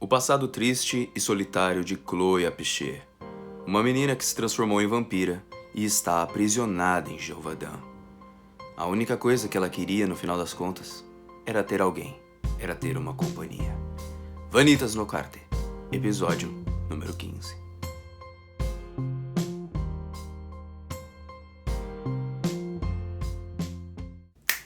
O passado triste e solitário de Chloe Apichet, uma menina que se transformou em vampira e está aprisionada em Gévaudan. A única coisa que ela queria, no final das contas, era ter alguém, era ter uma companhia. Vanitas no Carte, episódio número 15.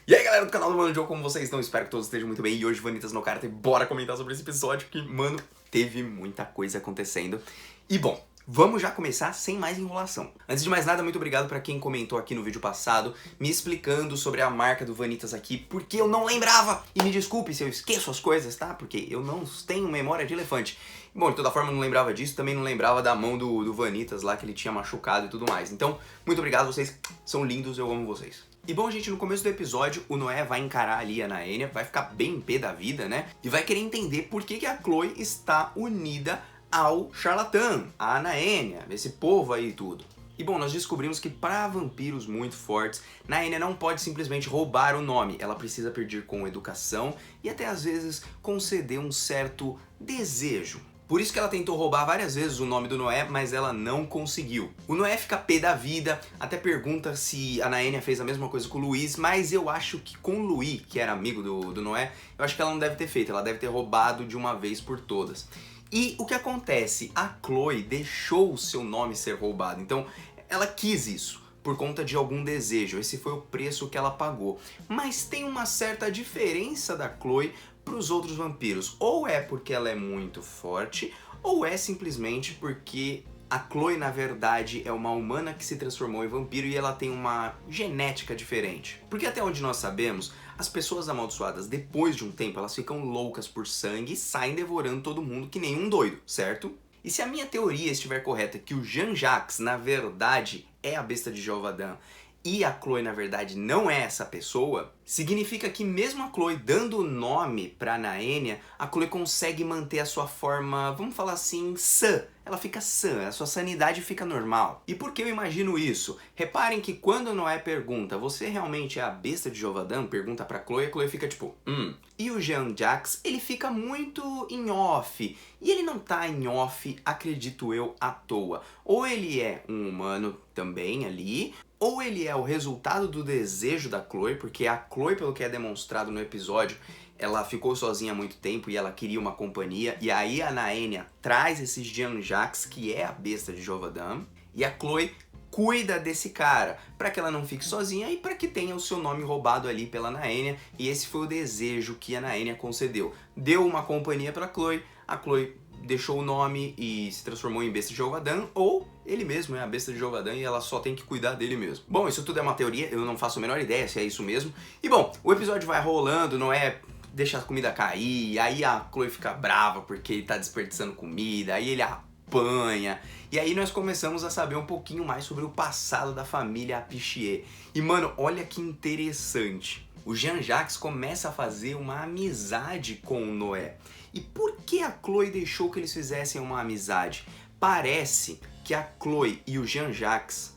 E aí galera do canal do Mano Joe, como vocês estão? Espero que todos estejam muito bem. E hoje, Vanitas no Carte, bora comentar sobre esse episódio que, mano, teve muita coisa acontecendo. E bom, vamos já começar sem mais enrolação. Antes de mais nada, muito obrigado pra quem comentou aqui no vídeo passado, me explicando sobre a marca do Vanitas aqui, porque eu não lembrava. E me desculpe se eu esqueço as coisas, tá? Porque eu não tenho memória de elefante. Bom, de toda forma, eu não lembrava disso, também não lembrava da mão do Vanitas lá, que ele tinha machucado e tudo mais. Então, muito obrigado, vocês são lindos, eu amo vocês. E bom, gente, no começo do episódio, o Noé vai encarar ali a Naenia, vai ficar bem pé da vida, né? E vai querer entender por que a Chloe está unida ao charlatão, a Naenia, esse povo aí e tudo. E bom, nós descobrimos que para vampiros muito fortes, Naenia não pode simplesmente roubar o nome, ela precisa pedir com educação e até às vezes conceder um certo desejo. Por isso que ela tentou roubar várias vezes o nome do Noé, mas ela não conseguiu. O Noé fica pé da vida, até pergunta se a Naenia fez a mesma coisa com o Luiz, mas eu acho que com o Luiz, que era amigo do Noé, eu acho que ela não deve ter feito, ela deve ter roubado de uma vez por todas. E o que acontece? A Chloe deixou o seu nome ser roubado, então ela quis isso por conta de algum desejo, esse foi o preço que ela pagou. Mas tem uma certa diferença da Chloe para os outros vampiros, ou é porque ela é muito forte, ou é simplesmente porque a Chloe na verdade é uma humana que se transformou em vampiro e ela tem uma genética diferente. Porque até onde nós sabemos, as pessoas amaldiçoadas depois de um tempo elas ficam loucas por sangue e saem devorando todo mundo que nem um doido, certo? E se a minha teoria estiver correta, que o Jean-Jacques na verdade é a besta de Gévaudan e a Chloe na verdade não é essa pessoa, significa que mesmo a Chloe dando o nome pra Naenia, a Chloe consegue manter a sua forma, vamos falar assim, sã. Ela fica sã, a sua sanidade fica normal. E por que eu imagino isso? Reparem que quando Noé pergunta, você realmente é a besta de Gévaudan? Pergunta pra Chloe, a Chloe fica tipo, E o Jean-Jacques, ele fica muito em off. E ele não tá em off, acredito eu, à toa. Ou ele é um humano também ali, ou ele é o resultado do desejo da Chloe, porque a Chloe, pelo que é demonstrado no episódio, ela ficou sozinha há muito tempo e ela queria uma companhia, e aí a Naenia traz esse Jean-Jacques, que é a besta de Gévaudan, e a Chloe cuida desse cara, para que ela não fique sozinha e para que tenha o seu nome roubado ali pela Naenia, e esse foi o desejo que a Naenia concedeu. Deu uma companhia para a Chloe deixou o nome e se transformou em besta de Gévaudan, ou ele mesmo é a besta de Gévaudan e ela só tem que cuidar dele mesmo. Bom, isso tudo é uma teoria, eu não faço a menor ideia se é isso mesmo. E bom, o episódio vai rolando, não é deixa a comida cair, aí a Chloe fica brava porque ele tá desperdiçando comida, aí ele apanha, e aí nós começamos a saber um pouquinho mais sobre o passado da família Apichet. E mano, olha que interessante. O Jean-Jacques começa a fazer uma amizade com o Noé. E por que a Chloe deixou que eles fizessem uma amizade? Parece que a Chloe e o Jean-Jacques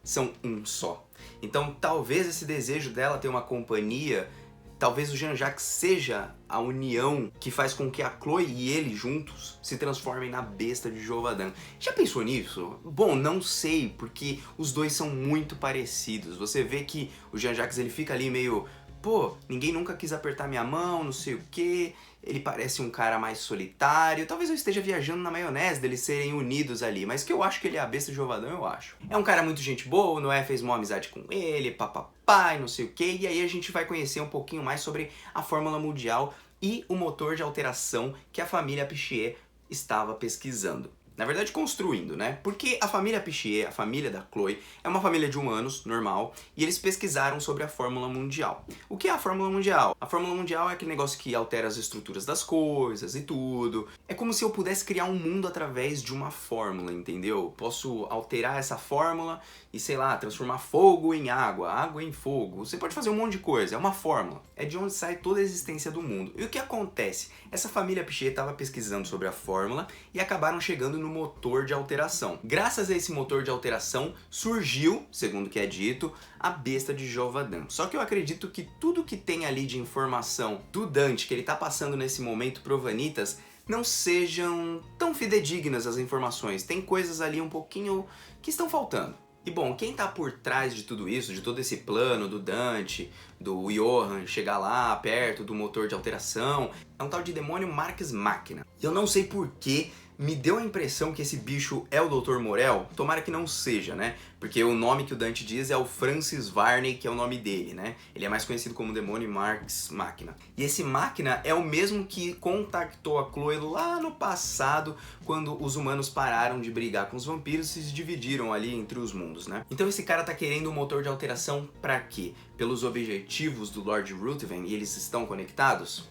são um só. Então talvez esse desejo dela ter uma companhia, talvez o Jean-Jacques seja a união que faz com que a Chloe e ele juntos se transformem na besta de Gévaudan. Já pensou nisso? Bom, não sei, porque os dois são muito parecidos. Você vê que o Jean-Jacques ele fica ali meio, pô, ninguém nunca quis apertar minha mão, não sei o quê. Ele parece um cara mais solitário. Talvez eu esteja viajando na maionese deles serem unidos ali, mas que eu acho que ele é a besta de Gévaudan, eu acho. É um cara muito gente boa, o Noé fez uma amizade com ele, papapá, não sei o que, e aí a gente vai conhecer um pouquinho mais sobre a Fórmula Mundial e o motor de alteração que a família Apichet estava pesquisando. Na verdade, construindo, né? Porque a família Apichet, a família da Chloe, é uma família de humanos, normal, e eles pesquisaram sobre a Fórmula Mundial. O que é a Fórmula Mundial? A Fórmula Mundial é aquele negócio que altera as estruturas das coisas e tudo. É como se eu pudesse criar um mundo através de uma fórmula, entendeu? Posso alterar essa fórmula e, sei lá, transformar fogo em água, água em fogo. Você pode fazer um monte de coisa, é uma fórmula. É de onde sai toda a existência do mundo. E o que acontece? Essa família Apichet estava pesquisando sobre a fórmula e acabaram chegando no motor de alteração. Graças a esse motor de alteração, surgiu, segundo o que é dito, a besta de Gévaudan. Só que eu acredito que tudo que tem ali de informação do Dante, que ele tá passando nesse momento pro Vanitas, não sejam tão fidedignas as informações. Tem coisas ali um pouquinho que estão faltando. E bom, quem tá por trás de tudo isso, de todo esse plano do Dante, do Johann chegar lá perto do motor de alteração, é um tal de demônio Marx Machina. E eu não sei por que me deu a impressão que esse bicho é o Dr. Morel, tomara que não seja, né? Porque o nome que o Dante diz é o Francis Varney, que é o nome dele, né? Ele é mais conhecido como demônio Marx Machina. E esse Machina é o mesmo que contactou a Chloe lá no passado, quando os humanos pararam de brigar com os vampiros e se dividiram ali entre os mundos, né? Então esse cara tá querendo um motor de alteração pra quê? Pelos objetivos do Lord Ruthven e eles estão conectados?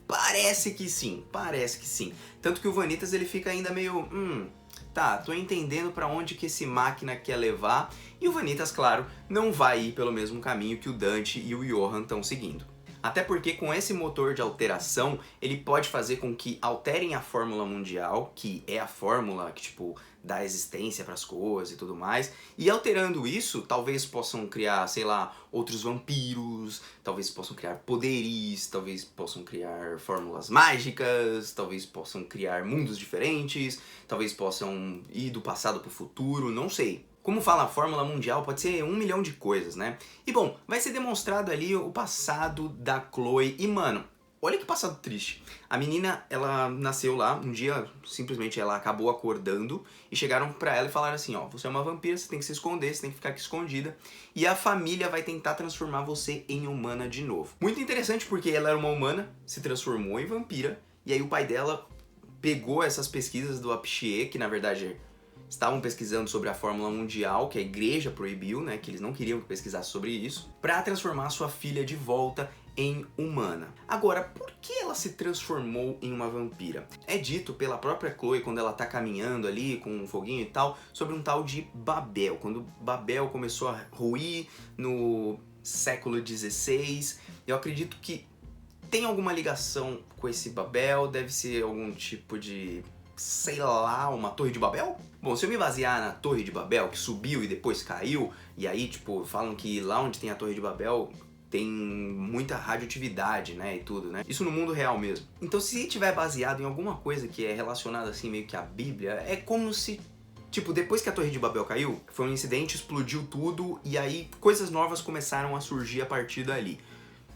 Parece que sim, parece que sim. Tanto que o Vanitas ele fica ainda meio, tá, tô entendendo pra onde que esse máquina quer levar. E o Vanitas, claro, não vai ir pelo mesmo caminho que o Dante e o Johann estão seguindo. Até porque com esse motor de alteração, ele pode fazer com que alterem a fórmula mundial, que é a fórmula que, tipo, dá existência para as coisas e tudo mais. E alterando isso, talvez possam criar, sei lá, outros vampiros, talvez possam criar poderes, talvez possam criar fórmulas mágicas, talvez possam criar mundos diferentes, talvez possam ir do passado para o futuro, não sei. Como fala a fórmula mundial, pode ser 1 milhão de coisas, né? E bom, vai ser demonstrado ali o passado da Chloe e, mano, olha que passado triste. A menina, ela nasceu lá, um dia, simplesmente ela acabou acordando e chegaram pra ela e falaram assim, ó, você é uma vampira, você tem que se esconder, você tem que ficar aqui escondida e a família vai tentar transformar você em humana de novo. Muito interessante porque ela era uma humana, se transformou em vampira e aí o pai dela pegou essas pesquisas do Apshie, que na verdade estavam pesquisando sobre a fórmula mundial, que a igreja proibiu, né, que eles não queriam que pesquisasse sobre isso, para transformar sua filha de volta em humana. Agora, por que ela se transformou em uma vampira? É dito pela própria Chloe, quando ela tá caminhando ali com um foguinho e tal, sobre um tal de Babel. Quando Babel começou a ruir no século XVI, eu acredito que tem alguma ligação com esse Babel, deve ser algum tipo de, sei lá, uma torre de Babel? Bom, se eu me basear na torre de Babel, que subiu e depois caiu, e aí, tipo, falam que lá onde tem a torre de Babel tem muita radioatividade, né, e tudo, né? Isso no mundo real mesmo. Então, se tiver baseado em alguma coisa que é relacionada, assim, meio que à Bíblia, é como se, tipo, depois que a torre de Babel caiu, foi um incidente, explodiu tudo, e aí coisas novas começaram a surgir a partir dali.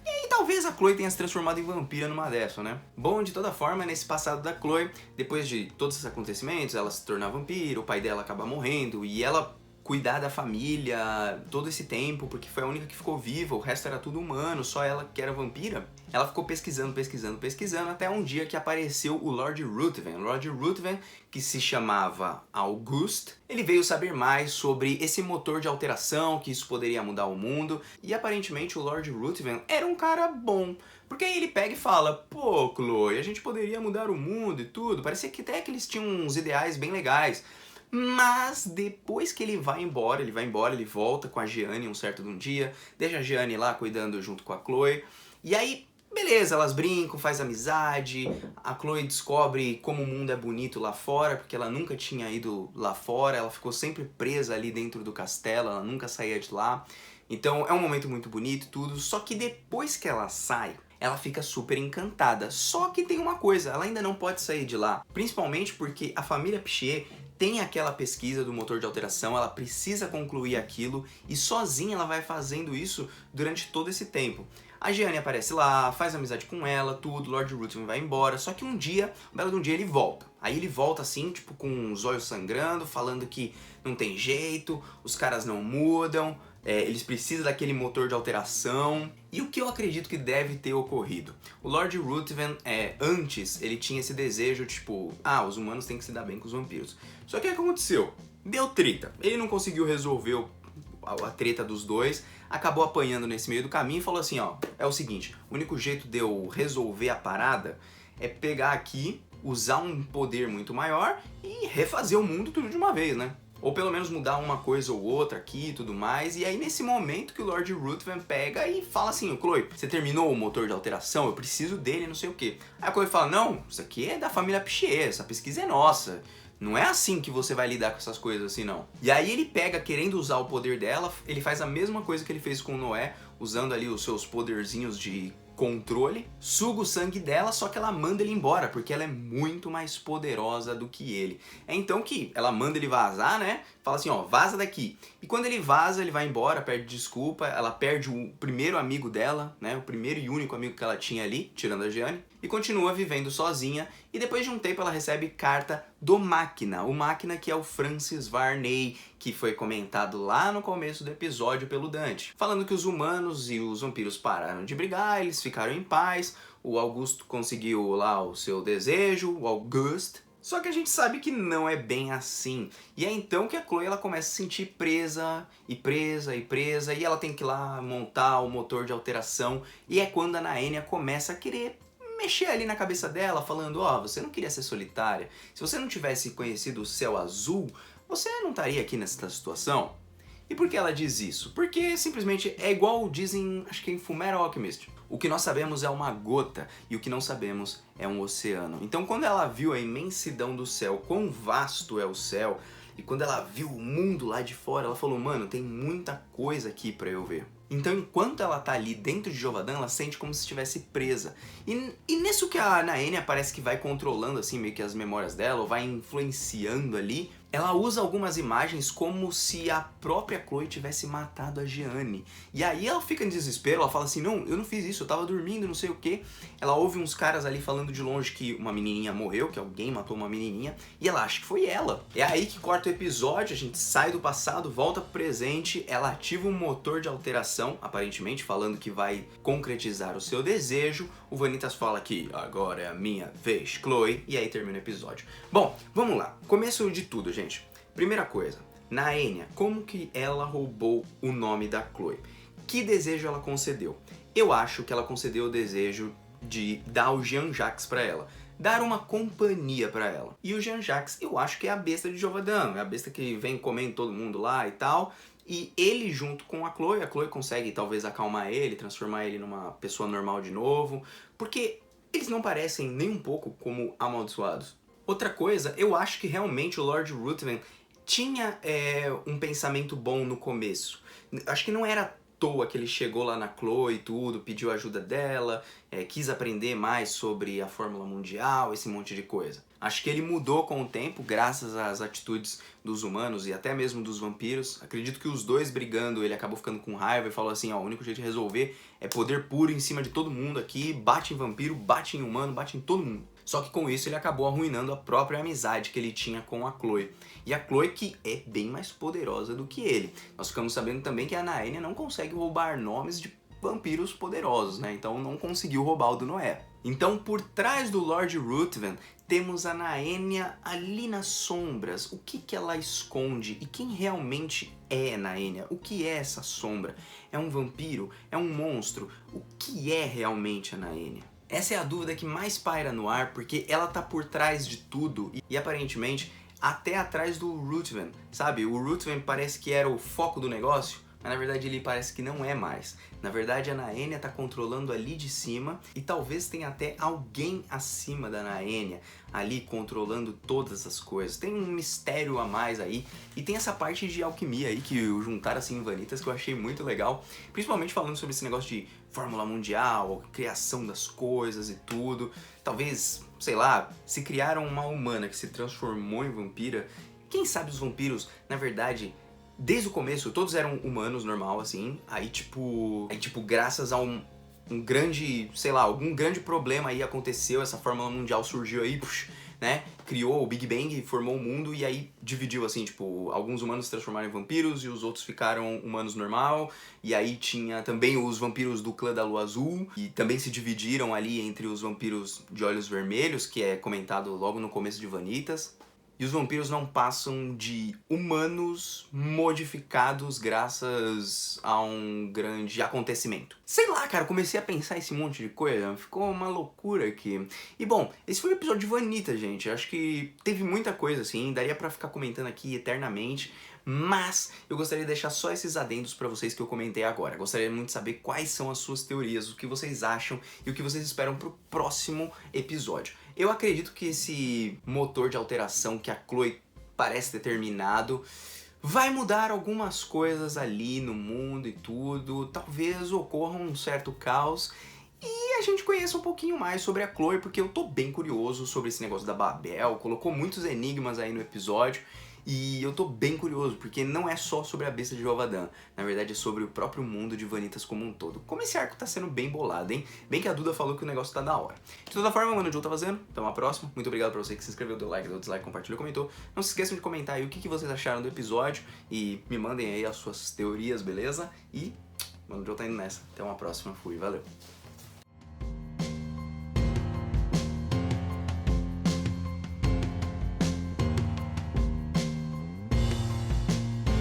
E talvez a Chloe tenha se transformado em vampira numa dessa, né? Bom, de toda forma, nesse passado da Chloe, depois de todos esses acontecimentos, ela se tornar vampira, o pai dela acaba morrendo, e ela cuidar da família todo esse tempo, porque foi a única que ficou viva, o resto era tudo humano, só ela que era vampira. Ela ficou pesquisando, até um dia que apareceu o Lord Ruthven. O Lord Ruthven, que se chamava August, ele veio saber mais sobre esse motor de alteração, que isso poderia mudar o mundo, e aparentemente o Lord Ruthven era um cara bom. Porque aí ele pega e fala, pô, Chloe, a gente poderia mudar o mundo e tudo, parecia que até que eles tinham uns ideais bem legais. Mas depois que ele vai embora, ele volta com a Jeanne um certo de um dia, deixa a Jeanne lá cuidando junto com a Chloe, e aí, beleza, elas brincam, faz amizade, a Chloe descobre como o mundo é bonito lá fora, porque ela nunca tinha ido lá fora, ela ficou sempre presa ali dentro do castelo, ela nunca saía de lá, então é um momento muito bonito e tudo, só que depois que ela sai, ela fica super encantada, só que tem uma coisa, ela ainda não pode sair de lá, principalmente porque a família Pichier tem aquela pesquisa do motor de alteração, ela precisa concluir aquilo e sozinha ela vai fazendo isso durante todo esse tempo. A Jeanne aparece lá, faz amizade com ela, tudo, Lord Ruthven vai embora, só que um belo de um dia ele volta. Aí ele volta assim, tipo com os olhos sangrando, falando que não tem jeito, os caras não mudam, eles precisam daquele motor de alteração. E o que eu acredito que deve ter ocorrido? O Lord Ruthven, antes, ele tinha esse desejo, tipo, os humanos têm que se dar bem com os vampiros. Só que o que aconteceu? Deu treta. Ele não conseguiu resolver a treta dos dois, acabou apanhando nesse meio do caminho e falou assim, ó, é o seguinte, o único jeito de eu resolver a parada é pegar aqui, usar um poder muito maior e refazer o mundo tudo de uma vez, né? Ou pelo menos mudar uma coisa ou outra aqui e tudo mais. E aí nesse momento que o Lord Ruthven pega e fala assim, Chloe, você terminou o motor de alteração? Eu preciso dele, não sei o quê. Aí a Chloe fala, não, isso aqui é da família Pichier, essa pesquisa é nossa. Não é assim que você vai lidar com essas coisas assim, não. E aí ele pega, querendo usar o poder dela, ele faz a mesma coisa que ele fez com o Noé, usando ali os seus poderzinhos de controle, suga o sangue dela, só que ela manda ele embora, porque ela é muito mais poderosa do que ele. É então que ela manda ele vazar, né? Fala assim, ó, vaza daqui. E quando ele vaza, ele vai embora, pede desculpa, ela perde o primeiro amigo dela, né? O primeiro e único amigo que ela tinha ali, tirando a Jeanne, e continua vivendo sozinha. E depois de um tempo ela recebe carta do Máquina, o Máquina que é o Francis Varney, que foi comentado lá no começo do episódio pelo Dante, falando que os humanos e os vampiros pararam de brigar, eles ficaram em paz, o Augusto conseguiu lá o seu desejo, o Auguste. Só que a gente sabe que não é bem assim. E é então que a Chloe ela começa a se sentir presa, e ela tem que ir lá montar o motor de alteração. E é quando a Naenia começa a querer mexer ali na cabeça dela, falando, ó, você não queria ser solitária. Se você não tivesse conhecido o céu azul, você não estaria aqui nessa situação. E por que ela diz isso? Porque simplesmente é igual dizem, acho que em Fullmetal Alchemist. O que nós sabemos é uma gota e o que não sabemos é um oceano. Então quando ela viu a imensidão do céu, quão vasto é o céu, e quando ela viu o mundo lá de fora, ela falou, mano, tem muita coisa aqui pra eu ver. Então enquanto ela tá ali dentro de Jovadã, ela sente como se estivesse presa. E nisso que a Naenia parece que vai controlando assim meio que as memórias dela, ou vai influenciando ali, ela usa algumas imagens como se a própria Chloe tivesse matado a Jeanne. E aí ela fica em desespero, ela fala assim, não, eu não fiz isso, eu tava dormindo, não sei o que. Ela ouve uns caras ali falando de longe que uma menininha morreu, que alguém matou uma menininha, e ela acha que foi ela. É aí que corta o episódio, a gente sai do passado, volta pro presente, ela ativa um motor de alteração, aparentemente falando que vai concretizar o seu desejo. O Vanitas fala que agora é a minha vez, Chloe, e aí termina o episódio. Bom, vamos lá, começo de tudo, gente. Primeira coisa, Naenia, como que ela roubou o nome da Chloe? Que desejo ela concedeu? Eu acho que ela concedeu o desejo de dar o Jean-Jacques pra ela. Dar uma companhia pra ela. E o Jean-Jacques, eu acho que é a besta de Jovadã, é a besta que vem comendo todo mundo lá e tal. E ele junto com a Chloe consegue talvez acalmar ele, transformar ele numa pessoa normal de novo. Porque eles não parecem nem um pouco como amaldiçoados. Outra coisa, eu acho que realmente o Lord Ruthven tinha um pensamento bom no começo. Acho que não era à toa que ele chegou lá na Chloe e tudo, pediu ajuda dela, quis aprender mais sobre a Fórmula Mundial, esse monte de coisa. Acho que ele mudou com o tempo, graças às atitudes dos humanos e até mesmo dos vampiros. Acredito que os dois brigando, ele acabou ficando com raiva e falou assim, ó, o único jeito de resolver é poder puro em cima de todo mundo aqui, bate em vampiro, bate em humano, bate em todo mundo. Só que com isso ele acabou arruinando a própria amizade que ele tinha com a Chloe. E a Chloe que é bem mais poderosa do que ele. Nós ficamos sabendo também que a Naenia não consegue roubar nomes de vampiros poderosos, né? Então não conseguiu roubar o do Noé. Então por trás do Lord Ruthven temos a Naenia ali nas sombras. O que ela esconde e quem realmente é Naenia? O que é essa sombra? É um vampiro? É um monstro? O que é realmente a Naenia? Essa é a dúvida que mais paira no ar, porque ela tá por trás de tudo e aparentemente até atrás do Ruthven, sabe? O Ruthven parece que era o foco do negócio, mas na verdade ele parece que não é mais. Na verdade a Naenia tá controlando ali de cima e talvez tenha até alguém acima da Naenia ali controlando todas as coisas. Tem um mistério a mais aí e tem essa parte de alquimia aí que juntaram assim em Vanitas que eu achei muito legal, principalmente falando sobre esse negócio de Fórmula Mundial, criação das coisas e tudo. Talvez, sei lá, se criaram uma humana que se transformou em vampira, quem sabe os vampiros, na verdade, desde o começo, todos eram humanos, normal, assim. Aí, tipo, graças a um grande, sei lá, algum grande problema aí aconteceu, essa Fórmula Mundial surgiu aí, né? Criou o Big Bang, formou o mundo e aí dividiu, assim, tipo, alguns humanos se transformaram em vampiros e os outros ficaram humanos normal. E aí tinha também os vampiros do clã da Lua Azul e também se dividiram ali entre os vampiros de olhos vermelhos, que é comentado logo no começo de Vanitas. E os vampiros não passam de humanos modificados graças a um grande acontecimento. Sei lá, cara, comecei a pensar esse monte de coisa, ficou uma loucura aqui. E bom, esse foi o episódio de Vanita, gente. Acho que teve muita coisa, assim, daria pra ficar comentando aqui eternamente. Mas eu gostaria de deixar só esses adendos pra vocês que eu comentei agora. Gostaria muito de saber quais são as suas teorias, o que vocês acham e o que vocês esperam pro próximo episódio. Eu acredito que esse motor de alteração que a Chloe parece ter terminado vai mudar algumas coisas ali no mundo e tudo. Talvez ocorra um certo caos e a gente conheça um pouquinho mais sobre a Chloe, porque eu tô bem curioso sobre esse negócio da Babel, colocou muitos enigmas aí no episódio, e eu tô bem curioso, porque não é só sobre a besta de Jovadã, na verdade é sobre o próprio mundo de Vanitas como um todo. Como esse arco tá sendo bem bolado, hein? Bem que a Duda falou que o negócio tá da hora. De toda forma, mano, o Joe tá fazendo, então a próxima. Muito obrigado pra você que se inscreveu, deu like, deu dislike, compartilhou, comentou. Não se esqueçam de comentar aí o que vocês acharam do episódio, e me mandem aí as suas teorias, beleza? E, mano, o Joe tá indo nessa. Até uma próxima, fui, valeu.